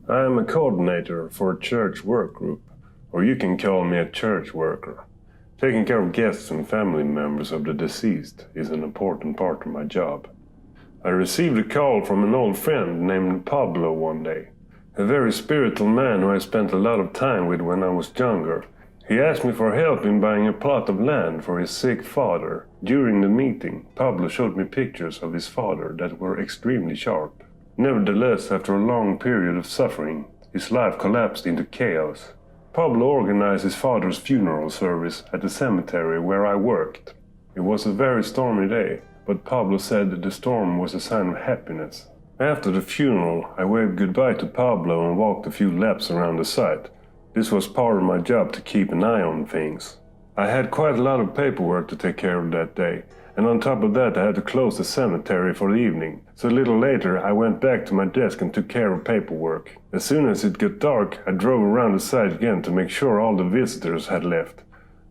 I am a coordinator for a church work group, or you can call me a church worker. Taking care of guests and family members of the deceased is an important part of my job. I received a call from an old friend named Pablo one day, a very spiritual man who I spent a lot of time with when I was younger. He asked me for help in buying a plot of land for his sick father. During the meeting, Pablo showed me pictures of his father that were extremely sharp. Nevertheless, after a long period of suffering, his life collapsed into chaos. Pablo organized his father's funeral service at the cemetery where I worked. It was a very stormy day, but Pablo said that the storm was a sign of happiness. After the funeral, I waved goodbye to Pablo and walked a few laps around the site. This was part of my job to keep an eye on things. I had quite a lot of paperwork to take care of that day, and on top of that I had to close the cemetery for the evening. So a little later I went back to my desk and took care of paperwork. As soon as it got dark, I drove around the site again to make sure all the visitors had left,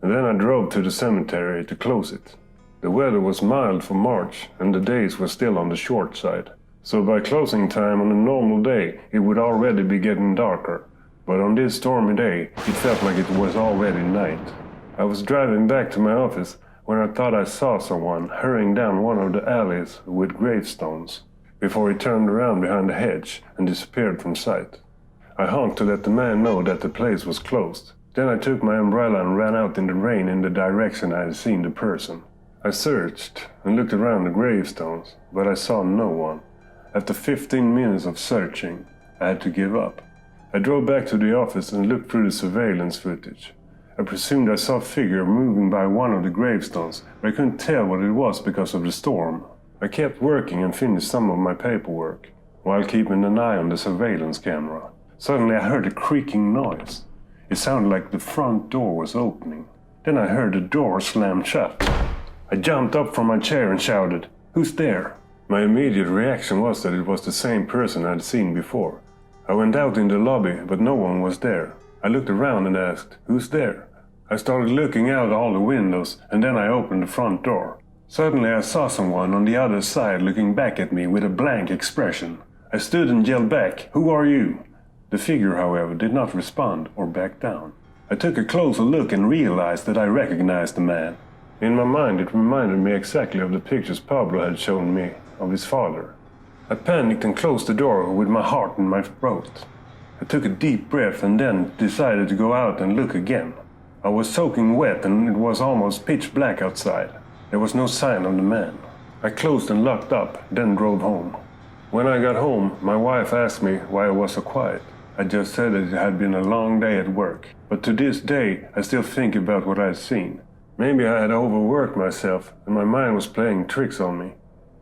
and then I drove to the cemetery to close it. The weather was mild for March, and the days were still on the short side. So by closing time on a normal day, it would already be getting darker. But on this stormy day, it felt like it was already night. I was driving back to my office when I thought I saw someone hurrying down one of the alleys with gravestones, before he turned around behind a hedge and disappeared from sight. I honked to let the man know that the place was closed. Then I took my umbrella and ran out in the rain in the direction I had seen the person. I searched and looked around the gravestones, but I saw no one. After 15 minutes of searching, I had to give up. I drove back to the office and looked through the surveillance footage. I presumed I saw a figure moving by one of the gravestones, but I couldn't tell what it was because of the storm. I kept working and finished some of my paperwork, while keeping an eye on the surveillance camera. Suddenly I heard a creaking noise. It sounded like the front door was opening. Then I heard the door slam shut. I jumped up from my chair and shouted, "Who's there?" My immediate reaction was that it was the same person I'd seen before. I went out in the lobby, but no one was there. I looked around and asked, "Who's there?" I started looking out all the windows, and then I opened the front door. Suddenly I saw someone on the other side looking back at me with a blank expression. I stood and yelled back, "Who are you?" The figure, however, did not respond or back down. I took a closer look and realized that I recognized the man. In my mind, it reminded me exactly of the pictures Pablo had shown me of his father. I panicked and closed the door with my heart in my throat. I took a deep breath and then decided to go out and look again. I was soaking wet and it was almost pitch black outside. There was no sign of the man. I closed and locked up, then drove home. When I got home, my wife asked me why I was so quiet. I just said that it had been a long day at work, but to this day I still think about what I had seen. Maybe I had overworked myself and my mind was playing tricks on me.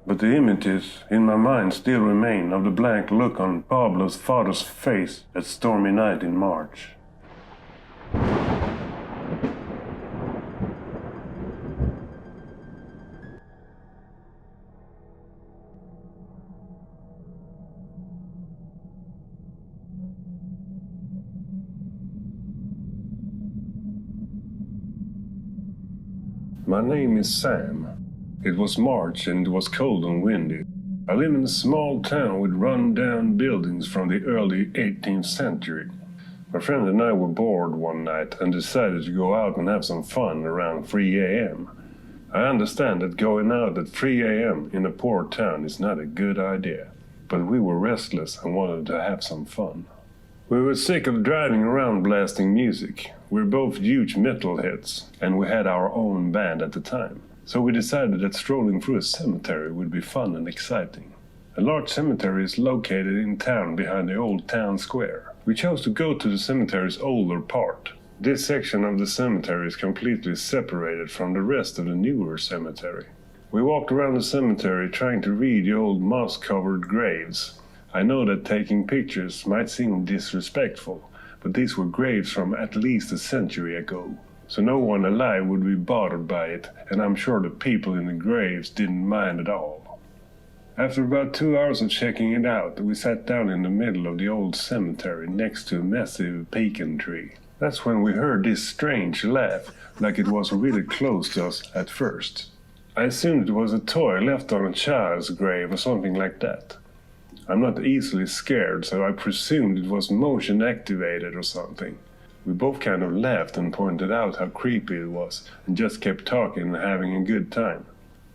But the images in my mind still remain of the blank look on Pablo's father's face that stormy night in March. My name is Sam. It was March and it was cold and windy. I live in a small town with run-down buildings from the early 18th century. My friend and I were bored one night and decided to go out and have some fun around 3 a.m. I understand that going out at 3 a.m. in a poor town is not a good idea, but we were restless and wanted to have some fun. We were sick of driving around blasting music. We're both huge metalheads, and we had our own band at the time. So we decided that strolling through a cemetery would be fun and exciting. A large cemetery is located in town behind the old town square. We chose to go to the cemetery's older part. This section of the cemetery is completely separated from the rest of the newer cemetery. We walked around the cemetery trying to read the old moss-covered graves. I know that taking pictures might seem disrespectful, but these were graves from at least a century ago. So no one alive would be bothered by it, and I'm sure the people in the graves didn't mind at all. After about 2 hours of checking it out, we sat down in the middle of the old cemetery next to a massive pecan tree. That's when we heard this strange laugh, like it was really close to us at first. I assumed it was a toy left on a child's grave or something like that. I'm not easily scared, so I presumed it was motion activated or something. We both kind of laughed and pointed out how creepy it was, and just kept talking and having a good time.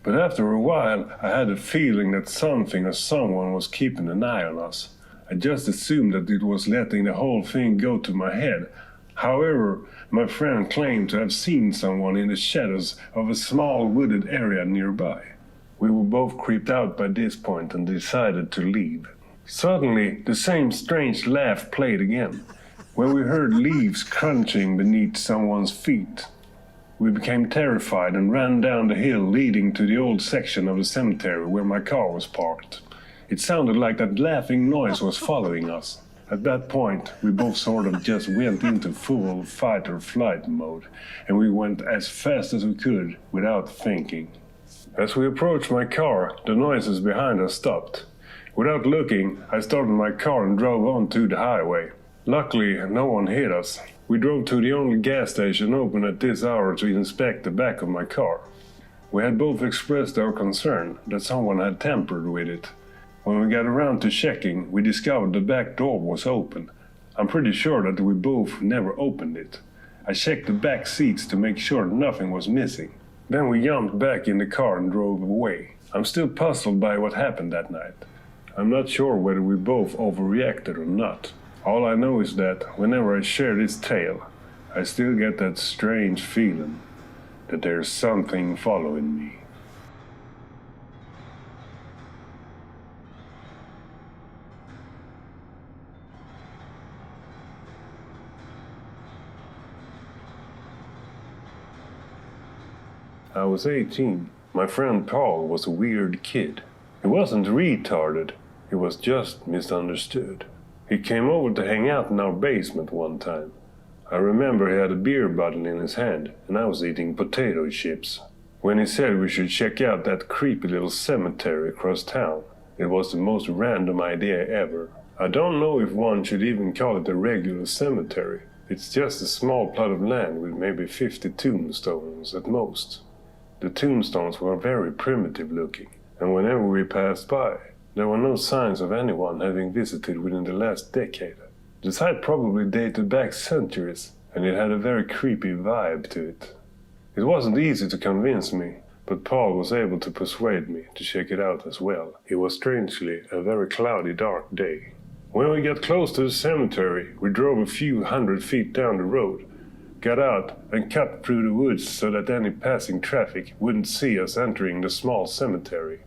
But after a while, I had a feeling that something or someone was keeping an eye on us. I just assumed that it was letting the whole thing go to my head. However, my friend claimed to have seen someone in the shadows of a small wooded area nearby. We were both creeped out by this point and decided to leave. Suddenly, the same strange laugh played again, when we heard leaves crunching beneath someone's feet. We became terrified and ran down the hill leading to the old section of the cemetery where my car was parked. It sounded like that laughing noise was following us. At that point, we both sort of just went into full fight or flight mode, and we went as fast as we could without thinking. As we approached my car, the noises behind us stopped. Without looking, I started my car and drove onto the highway. Luckily, no one hit us. We drove to the only gas station open at this hour to inspect the back of my car. We had both expressed our concern that someone had tampered with it. When we got around to checking, we discovered the back door was open. I'm pretty sure that we both never opened it. I checked the back seats to make sure nothing was missing. Then we jumped back in the car and drove away. I'm still puzzled by what happened that night. I'm not sure whether we both overreacted or not. All I know is that whenever I share this tale, I still get that strange feeling that there's something following me. I was 18. My friend Paul was a weird kid. He wasn't retarded, he was just misunderstood. He came over to hang out in our basement one time. I remember he had a beer bottle in his hand, and I was eating potato chips. When he said we should check out that creepy little cemetery across town, it was the most random idea ever. I don't know if one should even call it a regular cemetery. It's just a small plot of land with maybe 50 tombstones at most. The tombstones were very primitive looking, and whenever we passed by, there were no signs of anyone having visited within the last decade. The site probably dated back centuries, and it had a very creepy vibe to it. It wasn't easy to convince me, but Paul was able to persuade me to check it out as well. It was strangely a very cloudy, dark day. When we got close to the cemetery, we drove a few hundred feet down the road, got out and cut through the woods so that any passing traffic wouldn't see us entering the small cemetery.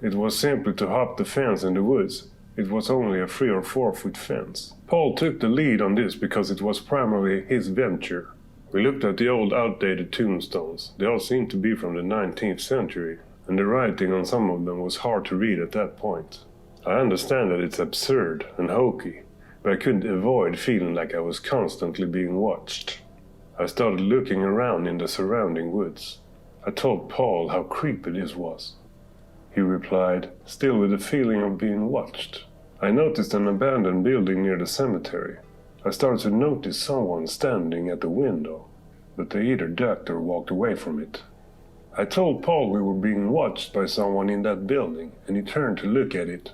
It was simply to hop the fence in the woods. It was only a 3 or 4 foot fence. Paul took the lead on this because it was primarily his venture. We looked at the old outdated tombstones. They all seemed to be from the 19th century, and the writing on some of them was hard to read at that point. I understand that it's absurd and hokey, but I couldn't avoid feeling like I was constantly being watched. I started looking around in the surrounding woods. I told Paul how creepy this was. He replied, still with the feeling of being watched. I noticed an abandoned building near the cemetery. I started to notice someone standing at the window, but they either ducked or walked away from it. I told Paul we were being watched by someone in that building, and he turned to look at it.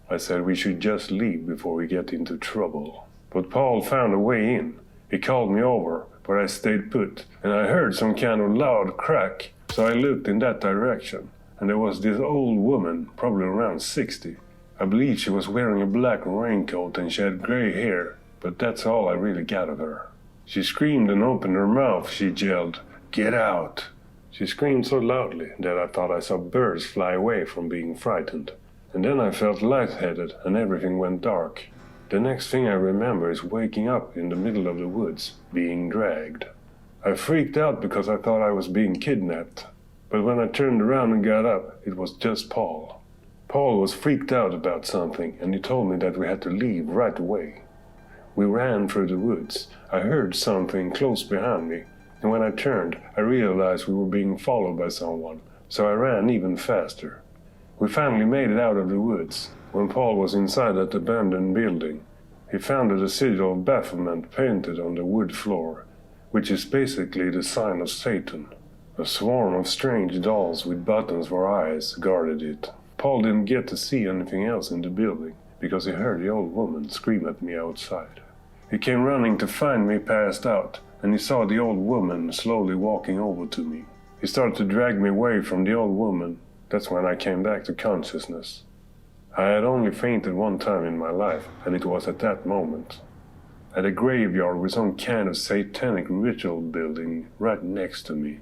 I said we should just leave before we get into trouble. But Paul found a way in. He called me over, but I stayed put, and I heard some kind of loud crack, so I looked in that direction. And there was this old woman, probably around 60. I believe she was wearing a black raincoat and she had gray hair, but that's all I really got of her. She screamed and opened her mouth. She yelled, "Get out!" She screamed so loudly that I thought I saw birds fly away from being frightened. And then I felt lightheaded and everything went dark. The next thing I remember is waking up in the middle of the woods, being dragged. I freaked out because I thought I was being kidnapped. But when I turned around and got up, it was just Paul. Paul was freaked out about something, and he told me that we had to leave right away. We ran through the woods. I heard something close behind me, and when I turned, I realized we were being followed by someone, so I ran even faster. We finally made it out of the woods. When Paul was inside that abandoned building, he found a sigil of Baphomet painted on the wood floor, which is basically the sign of Satan. A swarm of strange dolls with buttons for eyes guarded it. Paul didn't get to see anything else in the building, because he heard the old woman scream at me outside. He came running to find me passed out, and he saw the old woman slowly walking over to me. He started to drag me away from the old woman. That's when I came back to consciousness. I had only fainted one time in my life, and it was at that moment. At a graveyard with some kind of satanic ritual building right next to me.